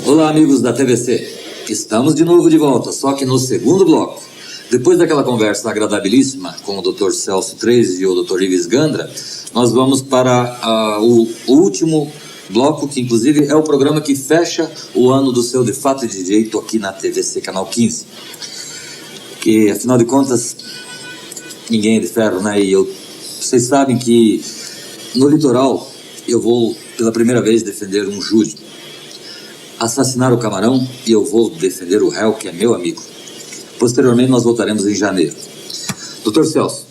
Olá, amigos da TVC. Estamos de novo de volta, só que no segundo bloco. Depois daquela conversa agradabilíssima com o Dr. Celso Treis e o Dr. Ives Gandra, nós vamos para o último bloco, que inclusive é o programa que fecha o ano do seu De Fato e de Direito aqui na TVC Canal 15. Que, afinal de contas, ninguém é de ferro, né? E vocês sabem que no litoral eu vou pela primeira vez defender um júri. Assassinar o camarão e eu vou defender o réu, que é meu amigo. Posteriormente nós voltaremos em janeiro. Dr. Celso,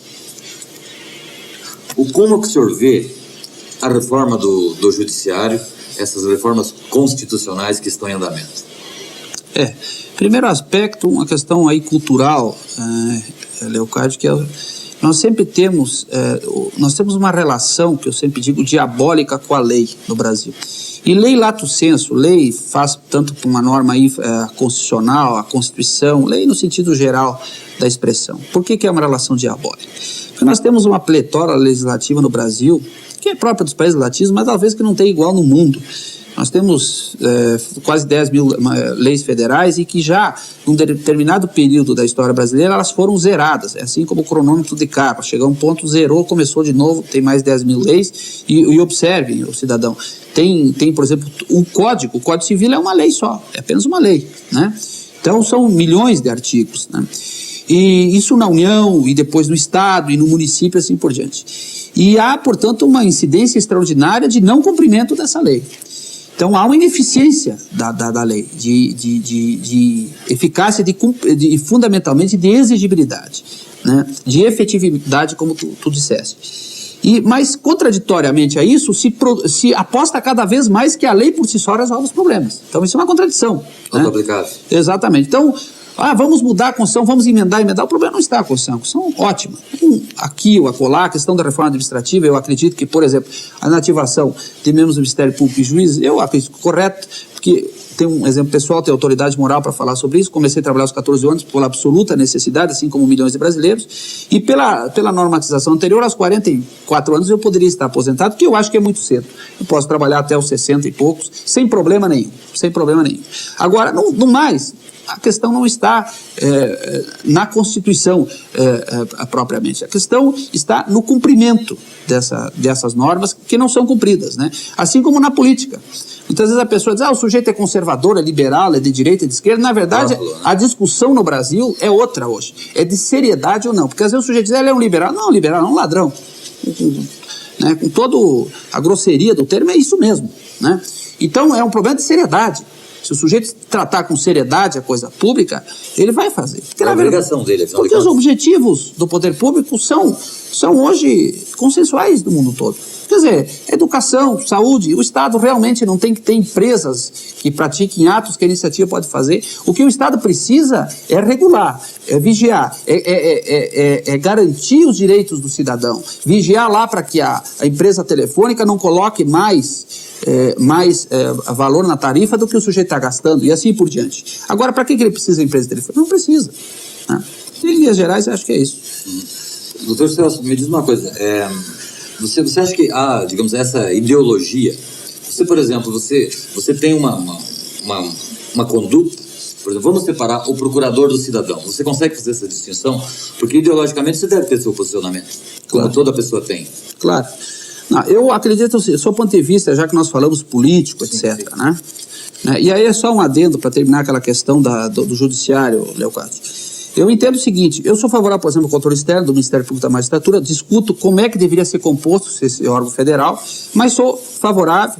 como que o senhor vê a reforma do judiciário, essas reformas constitucionais que estão em andamento? Primeiro aspecto, uma questão aí cultural, Leocádio, que nós sempre temos, nós temos uma relação, que eu sempre digo, diabólica com a lei no Brasil. E lei lato sensu, lei faz tanto para uma norma aí, constitucional, a Constituição, lei no sentido geral da expressão. Por que é uma relação diabólica? Porque nós temos uma pletora legislativa no Brasil, que é própria dos países latinos, mas talvez que não tem igual no mundo. Nós temos quase 10 mil leis federais e que já, em um determinado período da história brasileira, elas foram zeradas. É assim como o cronômetro de Capra. Chegou a um ponto, zerou, começou de novo, tem mais 10 mil leis. E observem, o cidadão, tem, por exemplo, o Código Civil é uma lei só, é apenas uma lei, né? Então, são milhões de artigos, né? E isso na União, e depois no Estado, e no município, assim por diante. E há, portanto, uma incidência extraordinária de não cumprimento dessa lei. Então, há uma ineficiência da lei, de eficácia, de fundamentalmente de exigibilidade, né? De efetividade, como tu disseste. Mas, contraditoriamente a isso, se aposta cada vez mais que a lei por si só resolve os problemas. Então, isso é uma contradição. Complicado. Exatamente. Então, vamos mudar a Constituição, vamos emendar. O problema não está a Constituição. A Constituição é ótima. Aqui ou acolá, a questão da reforma administrativa, eu acredito que, por exemplo, a inativação de membros do Ministério Público e juízes, eu acredito correto, porque tem um exemplo pessoal, tem autoridade moral para falar sobre isso. Comecei a trabalhar aos 14 anos por absoluta necessidade, assim como milhões de brasileiros, e pela normatização anterior, aos 44 anos eu poderia estar aposentado, que eu acho que é muito cedo. Eu posso trabalhar até os 60 e poucos, sem problema nenhum, Agora, no mais, a questão não está na Constituição propriamente. A questão está no cumprimento dessas normas que não são cumpridas, né? Assim como na política. Muitas vezes a pessoa diz, o sujeito é conservador, é liberal, é de direita, é de esquerda. Na verdade, a discussão no Brasil é outra hoje. É de seriedade ou não. Porque às vezes o sujeito diz, ele é um liberal. Não, liberal é um ladrão. Né? Com toda a grosseria do termo, é isso mesmo, né? Então, é um problema de seriedade. Se o sujeito tratar com seriedade a coisa pública, ele vai fazer. Porque, é a obrigação dele. Porque os objetivos do poder público são hoje consensuais do mundo todo. Quer dizer, educação, saúde, o Estado realmente não tem que ter empresas que pratiquem atos que a iniciativa pode fazer. O que o Estado precisa é regular, é vigiar, é garantir os direitos do cidadão. Vigiar lá para que a empresa telefônica não coloque mais valor na tarifa do que o sujeito está gastando e assim por diante. Agora, para que ele precisa da empresa telefônica? Não precisa, né? Em linhas gerais, eu acho que é isso. Doutor Celso, me diz uma coisa. Você acha que há, digamos, essa ideologia? Você, por exemplo, você tem uma conduta, por exemplo, vamos separar o procurador do cidadão. Você consegue fazer essa distinção? Porque ideologicamente você deve ter seu posicionamento, como toda pessoa tem. Claro. Não, eu acredito, do seu ponto de vista, já que nós falamos político, etc., sim. Né? E aí é só um adendo para terminar aquela questão do judiciário, Leocádio. Eu entendo o seguinte, eu sou favorável, por exemplo, ao controle externo do Ministério Público da Magistratura, discuto como é que deveria ser composto esse órgão federal, mas sou favorável,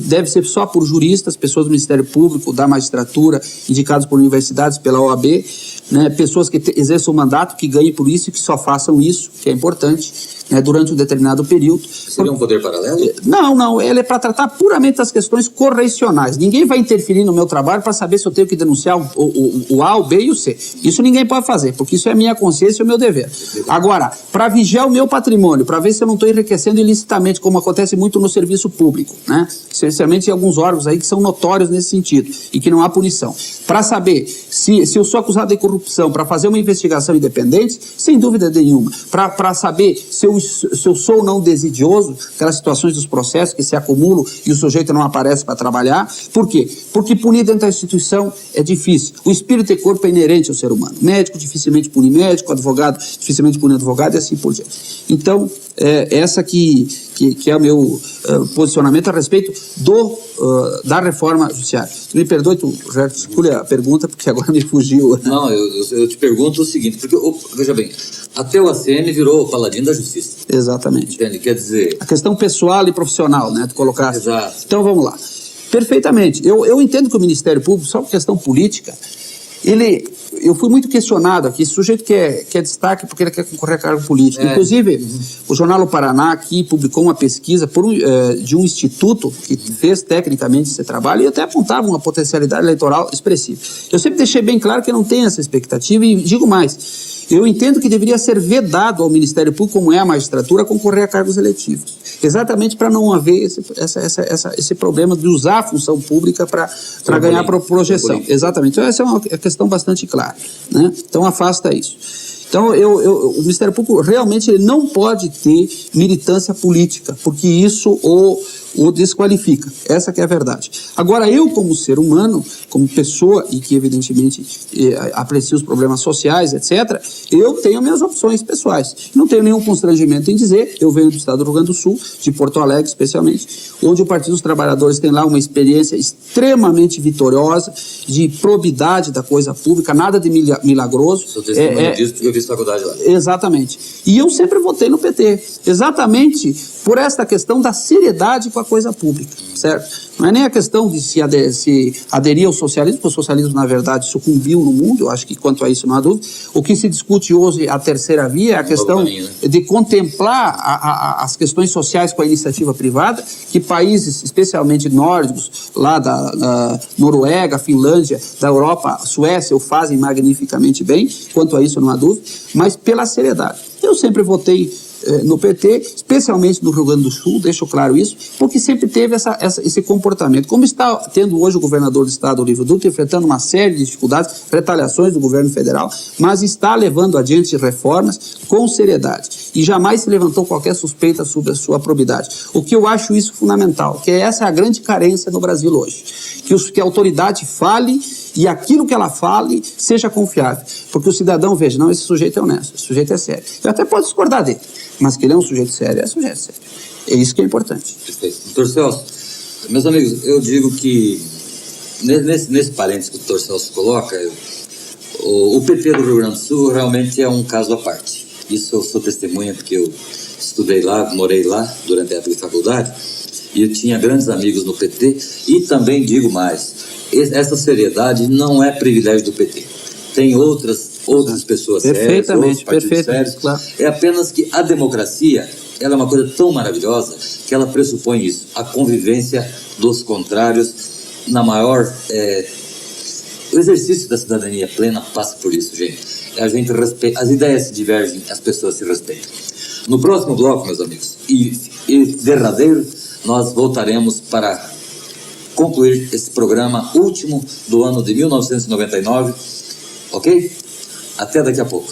deve ser só por juristas, pessoas do Ministério Público, da magistratura, indicados por universidades, pela OAB, né, pessoas que exerçam o mandato, que ganhem por isso e que só façam isso, que é importante, né, durante um determinado período. Seria um poder paralelo? Não, ele é para tratar puramente das questões correcionais. Ninguém vai interferir no meu trabalho para saber se eu tenho que denunciar o A, o B e o C. Isso ninguém pode fazer, porque isso é a minha consciência e o meu dever. Agora, para vigiar o meu patrimônio, para ver se eu não estou enriquecendo ilicitamente, como acontece muito no serviço público, né? Especialmente em alguns órgãos aí que são notórios nesse sentido e que não há punição. Para saber se eu sou acusado de corrupção, para fazer uma investigação independente, sem dúvida nenhuma. Para saber se eu sou ou não desidioso, aquelas situações dos processos que se acumulam e o sujeito não aparece para trabalhar. Por quê? Porque punir dentro da instituição é difícil. O espírito e corpo é inerente ao ser humano. Médico dificilmente pune médico, advogado dificilmente pune advogado e assim por diante. Então, essa que é o meu posicionamento a respeito da reforma judiciária. Me perdoe, tu já escolhe a pergunta, porque agora me fugiu. Não, eu te pergunto o seguinte, porque, veja bem, até o ACM virou paladino da justiça. Exatamente. Entende? Quer dizer... A questão pessoal e profissional, né? Tu colocaste. Exato. Então, vamos lá. Perfeitamente. Eu entendo que o Ministério Público, só por questão política, eu fui muito questionado aqui, esse sujeito quer destaque porque ele quer concorrer a cargo político. Inclusive, o Jornal O Paraná aqui publicou uma pesquisa de um instituto que fez tecnicamente esse trabalho e até apontava uma potencialidade eleitoral expressiva. Eu sempre deixei bem claro que eu não tenho essa expectativa e digo mais, eu entendo que deveria ser vedado ao Ministério Público, como é a magistratura, concorrer a cargos eletivos. Exatamente para não haver esse problema de usar a função pública para ganhar projeção. Exatamente. Então, essa é uma questão bastante clara, né? Então, afasta isso. Então, o Ministério Público realmente ele não pode ter militância política, porque isso o desqualifica. Essa que é a verdade. Agora, eu como ser humano, como pessoa e que evidentemente aprecio os problemas sociais, etc., eu tenho minhas opções pessoais. Não tenho nenhum constrangimento em dizer, eu venho do estado do Rio Grande do Sul, de Porto Alegre especialmente, onde o Partido dos Trabalhadores tem lá uma experiência extremamente vitoriosa, de probidade da coisa pública, nada de milagroso. Sou testemunho disso porque eu fiz faculdade lá. Exatamente. E eu sempre votei no PT, exatamente por esta questão da seriedade com a coisa pública, certo? Não é nem a questão de se aderir ao socialismo, porque o socialismo, na verdade, sucumbiu no mundo, eu acho que quanto a isso não há dúvida. O que se discute hoje, a terceira via, é a questão de contemplar as questões sociais com a iniciativa privada, que países, especialmente nórdicos, lá da Noruega, Finlândia, da Europa, Suécia, o fazem magnificamente bem, quanto a isso não há dúvida, mas pela seriedade. Eu sempre votei no PT, especialmente no Rio Grande do Sul, deixo claro isso, porque sempre teve esse comportamento. Como está tendo hoje o governador do estado, Olívio Dutra, enfrentando uma série de dificuldades, retaliações do governo federal, mas está levando adiante reformas com seriedade. E jamais se levantou qualquer suspeita sobre a sua probidade. O que eu acho isso fundamental, que essa é a grande carência no Brasil hoje. Que a autoridade fale e aquilo que ela fale seja confiável. Porque o cidadão veja, não, esse sujeito é honesto, esse sujeito é sério. Eu até posso discordar dele, mas que ele é um sujeito sério, é sujeito sério. É isso que é importante. Perfeito. Doutor Celso, meus amigos, eu digo que nesse parênteses que o doutor Celso coloca, o PT do Rio Grande do Sul realmente é um caso à parte. Isso eu sou testemunha porque eu estudei lá, morei lá durante a época de faculdade e eu tinha grandes amigos no PT e também digo mais, essa seriedade não é privilégio do PT. Tem outras pessoas sérias, outros partidos sérios. Claro. É apenas que a democracia, ela é uma coisa tão maravilhosa que ela pressupõe isso, a convivência dos contrários na maior... O exercício da cidadania plena passa por isso, gente. A gente respeita, as ideias se divergem, as pessoas se respeitam. No próximo bloco, meus amigos, e derradeiro, nós voltaremos para concluir esse programa último do ano de 1999, ok? Até daqui a pouco.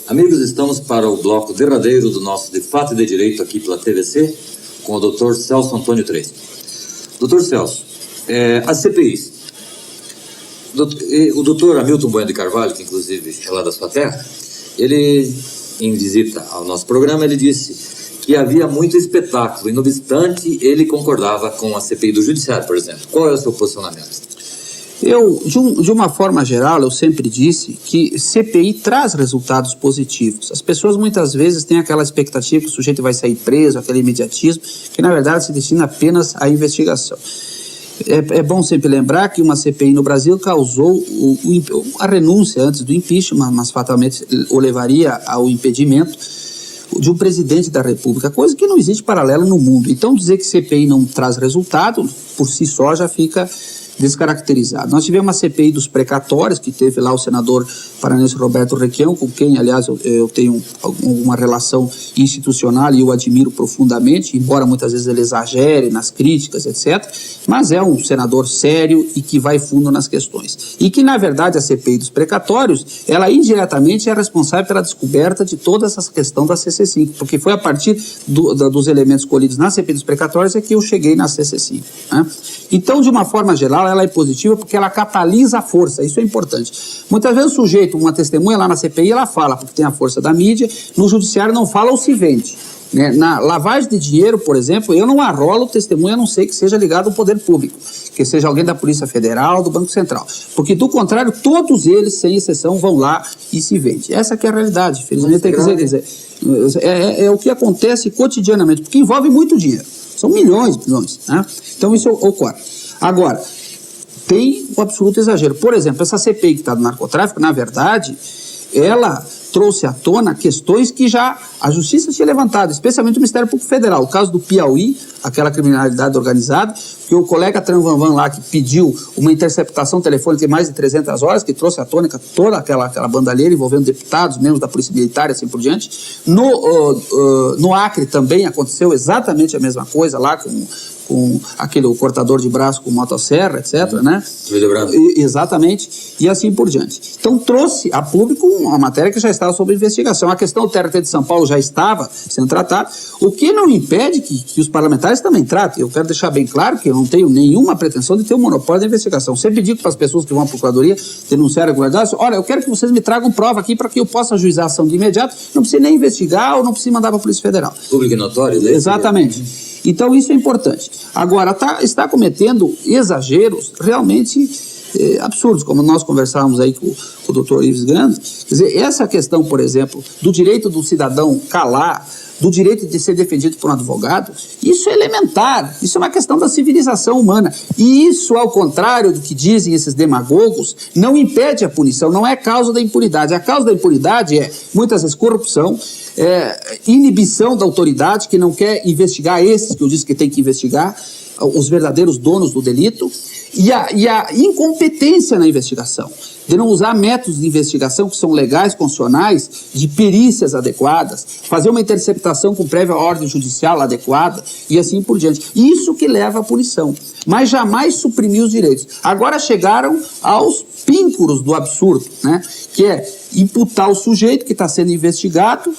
Amigos, estamos para o bloco derradeiro do nosso De Fato e de Direito aqui pela TVC, com o Dr. Celso Antônio Treis. Dr. Celso, as CPIs, o Dr. Hamilton Bueno de Carvalho, que inclusive é lá da sua terra, ele, em visita ao nosso programa, ele disse que havia muito espetáculo, e não obstante, ele concordava com a CPI do Judiciário, por exemplo. Qual é o seu posicionamento? De uma forma geral, eu sempre disse que CPI traz resultados positivos. As pessoas muitas vezes têm aquela expectativa que o sujeito vai sair preso, aquele imediatismo, que na verdade se destina apenas à investigação. É bom sempre lembrar que uma CPI no Brasil causou a renúncia antes do impeachment, mas fatalmente o levaria ao impedimento de um presidente da República, coisa que não existe paralela no mundo. Então dizer que CPI não traz resultado, por si só já fica descaracterizado. Nós tivemos uma CPI dos precatórios, que teve lá o senador paranense Roberto Requião, com quem, aliás, eu tenho uma relação institucional e eu admiro profundamente, embora muitas vezes ele exagere nas críticas, etc., mas é um senador sério e que vai fundo nas questões. E que, na verdade, a CPI dos precatórios, ela indiretamente é responsável pela descoberta de toda essa questão da CC5, porque foi a partir dos elementos colhidos na CPI dos precatórios é que eu cheguei na CC5. Né? Então, de uma forma geral, ela é positiva porque ela catalisa a força, isso é importante. Muitas vezes o sujeito, uma testemunha lá na CPI, ela fala, porque tem a força da mídia, no judiciário não fala ou se vende. Né? Na lavagem de dinheiro, por exemplo, eu não arrolo testemunha a não ser que seja ligado ao poder público, que seja alguém da Polícia Federal, do Banco Central. Porque, do contrário, todos eles, sem exceção, vão lá e se vendem. Essa que é a realidade, infelizmente, tem que dizer. É o que acontece cotidianamente, porque envolve muito dinheiro. São milhões, né? Então isso ocorre. Agora, tem o absoluto exagero. Por exemplo, essa CPI que está do narcotráfico, na verdade, ela trouxe à tona questões que já a Justiça tinha levantado, especialmente o Ministério Público Federal. O caso do Piauí, aquela criminalidade organizada, que o colega Tranvanvan lá, que pediu uma interceptação telefônica de mais de 300 horas, que trouxe à tona toda aquela bandalheira envolvendo deputados, membros da Polícia Militar e assim por diante. No Acre também aconteceu exatamente a mesma coisa, lá com aquele cortador de braço com motosserra, etc., né? Exatamente, e assim por diante. Então trouxe a público uma matéria que já estava sob investigação. A questão do TRT de São Paulo já estava sendo tratada, o que não impede que os parlamentares também tratem. Eu quero deixar bem claro que eu não tenho nenhuma pretensão de ter um monopólio da investigação. Sempre digo para as pessoas que vão à Procuradoria denunciar irregularidades, olha, eu quero que vocês me tragam prova aqui para que eu possa ajuizar a ação de imediato, não precisa nem investigar ou não precisa mandar para a Polícia Federal. Público e notório, né? Exatamente. Então isso é importante. Agora, está cometendo exageros realmente absurdos, como nós conversávamos aí com o doutor Ives Gandra. Quer dizer, essa questão, por exemplo, do direito do cidadão calar, do direito de ser defendido por um advogado, isso é elementar, isso é uma questão da civilização humana. E isso, ao contrário do que dizem esses demagogos, não impede a punição, não é causa da impunidade. A causa da impunidade é, muitas vezes, corrupção, inibição da autoridade, que não quer investigar esses que eu disse que tem que investigar, os verdadeiros donos do delito, e a incompetência na investigação, de não usar métodos de investigação que são legais, constitucionais, de perícias adequadas, fazer uma interceptação com prévia ordem judicial adequada e assim por diante. Isso que leva à punição, mas jamais suprimiu os direitos. Agora chegaram aos píncaros do absurdo, né? Que é imputar o sujeito que está sendo investigado,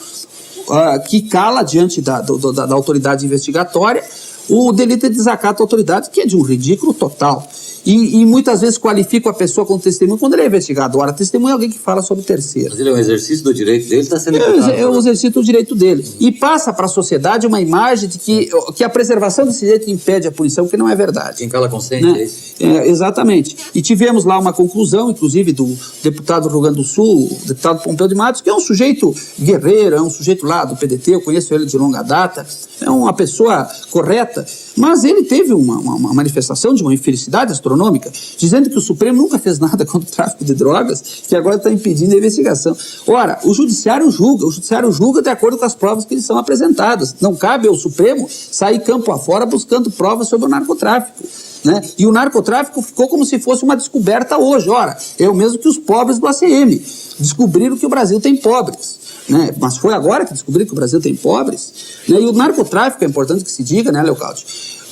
que cala diante da autoridade investigatória, o delito de desacato à autoridade, que é de um ridículo total. E muitas vezes qualifica a pessoa como testemunha quando ele é investigado. Ora, testemunha é alguém que fala sobre terceiro. Mas ele é um exercício do direito dele, está sendo imputado. É um exercício do direito dele. E passa para a sociedade uma imagem de que a preservação desse direito impede a punição, que não é verdade. Quem cala consente, né? É isso? Exatamente. E tivemos lá uma conclusão, inclusive, do deputado do Rio Grande do Sul, o deputado Pompeu de Matos, que é um sujeito guerreiro, é um sujeito lá do PDT, eu conheço ele de longa data, é uma pessoa correta, mas ele teve uma manifestação de uma infelicidade astronômica, dizendo que o Supremo nunca fez nada contra o tráfico de drogas, que agora está impedindo a investigação. Ora, o Judiciário julga de acordo com as provas que lhe são apresentadas. Não cabe ao Supremo sair campo afora buscando provas sobre o narcotráfico. Né? E o narcotráfico ficou como se fosse uma descoberta hoje. Ora, é o mesmo que os pobres do ACM. Descobriram que o Brasil tem pobres. Né? Mas foi agora que descobriram que o Brasil tem pobres. Né? E o narcotráfico, é importante que se diga, né, Leocádio?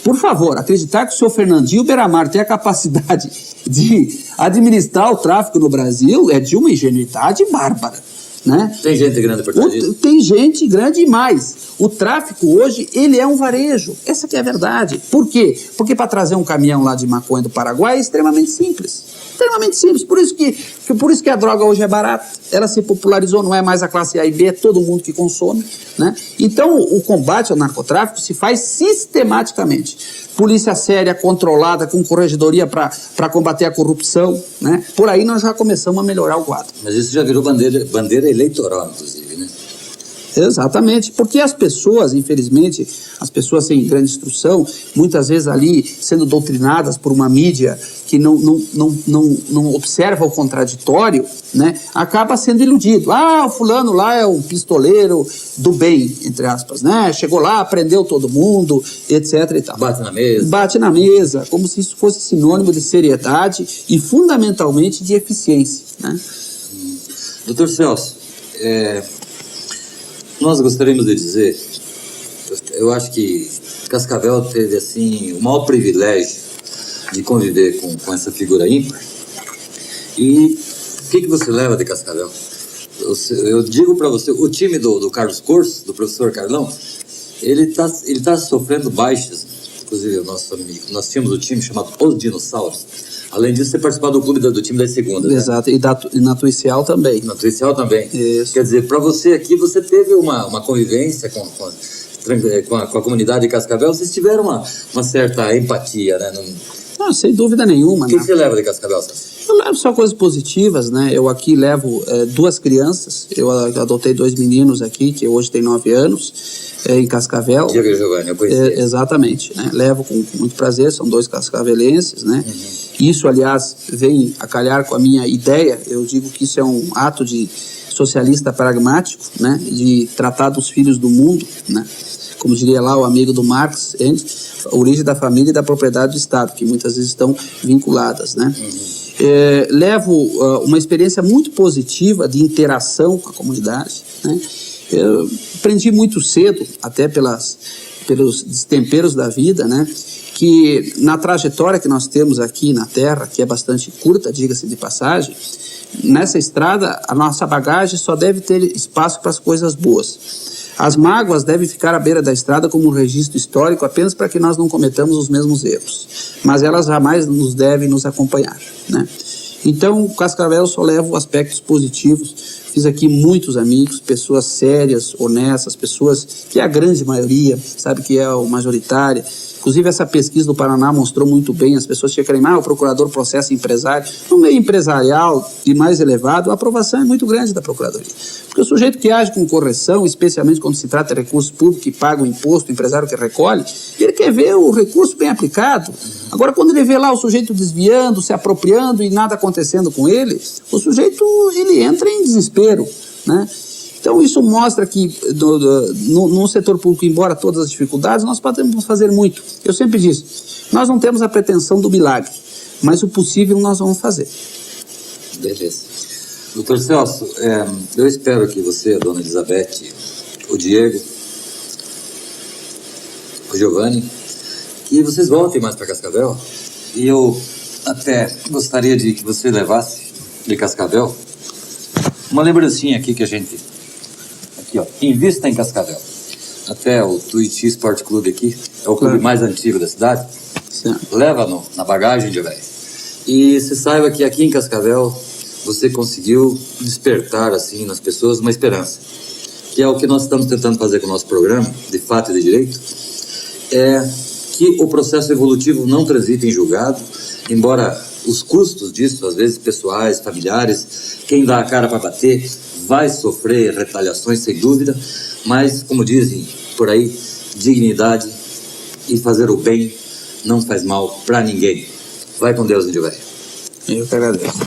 Por favor, acreditar que o senhor Fernandinho Beiramar tem a capacidade de administrar o tráfico no Brasil é de uma ingenuidade bárbara. Né? Tem gente grande por trás disso? Tem gente grande e mais. O tráfico hoje, ele é um varejo. Essa que é a verdade. Por quê? Porque para trazer um caminhão lá de maconha do Paraguai é extremamente simples. Extremamente simples. Por isso que a droga hoje é barata. Ela se popularizou, não é mais a classe A e B, é todo mundo que consome. Né? Então, o combate ao narcotráfico se faz sistematicamente. Polícia séria, controlada, com corregedoria para combater a corrupção. Né? Por aí nós já começamos a melhorar o quadro. Mas isso já virou bandeira eleitoral, inclusive, né? Exatamente, porque as pessoas, infelizmente, as pessoas sem grande instrução, muitas vezes ali sendo doutrinadas por uma mídia que não observa o contraditório, né, acaba sendo iludido. Ah, o fulano lá é um pistoleiro do bem, entre aspas, né? Chegou lá, prendeu todo mundo, etc. e tal. Bate na mesa. Bate na mesa, como se isso fosse sinônimo de seriedade e fundamentalmente de eficiência, né? Doutor Celso, nós gostaríamos de dizer, eu acho que Cascavel teve assim o maior privilégio de conviver com essa figura ímpar. E o que você leva de Cascavel? Eu digo para você, o time do Carlos Corso, do professor Carlão, ele tá sofrendo baixas. Inclusive, nós tínhamos o time chamado Os Dinossauros. Além disso, você participar do clube do time das segundas. Exato, né? E na Tuicial também. Na Tuicial também. Isso. Quer dizer, para você aqui, você teve uma convivência com a comunidade de Cascavel, vocês tiveram uma certa empatia, né? Não, sem dúvida nenhuma. O que você leva de Cascavel, Celso? Eu levo só coisas positivas, né? Eu aqui levo 2 crianças, eu adotei 2 meninos aqui, que hoje têm 9 anos, em Cascavel. Diego e Giovanni, eu conheci. Exatamente, né? Levo com muito prazer, são 2 cascavelenses, né? Uhum. Isso, aliás, vem a calhar com a minha ideia, eu digo que isso é um ato de socialista pragmático, né? De tratar dos filhos do mundo, né? Como diria lá o amigo do Marx, a origem da família e da propriedade do Estado, que muitas vezes estão vinculadas, né? Uhum. Levo uma experiência muito positiva de interação com a comunidade, né? Eu aprendi muito cedo, até pelos destemperos da vida, né? Que na trajetória que nós temos aqui na Terra, que é bastante curta, diga-se de passagem, nessa estrada a nossa bagagem só deve ter espaço para as coisas boas. As mágoas devem ficar à beira da estrada como um registro histórico apenas para que nós não cometamos os mesmos erros, mas elas jamais nos devem nos acompanhar, né? Então, Cascavel só leva aspectos positivos. Fiz aqui muitos amigos, pessoas sérias, honestas, pessoas que a grande maioria sabe que é o majoritária. Inclusive, essa pesquisa do Paraná mostrou muito bem, as pessoas tinham que o procurador processa empresário. No meio empresarial e mais elevado, a aprovação é muito grande da Procuradoria. Porque o sujeito que age com correção, especialmente quando se trata de recursos públicos, que paga o imposto, o empresário que recolhe, ele quer ver o recurso bem aplicado. Agora, quando ele vê lá o sujeito desviando, se apropriando e nada acontecendo com ele, o sujeito ele entra em desespero, né? Então, isso mostra que no setor público, embora todas as dificuldades, nós podemos fazer muito. Eu sempre disse, nós não temos a pretensão do milagre, mas o possível nós vamos fazer. Beleza. Doutor Celso, eu espero que você, a dona Elizabeth, o Diego, o Giovanni, que vocês voltem mais para Cascavel. E eu até gostaria de que você levasse de Cascavel uma lembrancinha aqui que a gente... Aqui, ó. Invista em Cascavel. Até o Tuiuti Sport Clube aqui, é o clube mais antigo da cidade. Sim. Leva na bagagem de velho. E se saiba que aqui em Cascavel você conseguiu despertar assim nas pessoas uma esperança. Que é o que nós estamos tentando fazer com o nosso programa, de fato e de direito, é que o processo evolutivo não transita em julgado, embora os custos disso, às vezes pessoais, familiares, quem dá a cara para bater vai sofrer retaliações sem dúvida, mas como dizem por aí, dignidade e fazer o bem não faz mal para ninguém. Vai com Deus, índio velho. Eu que agradeço.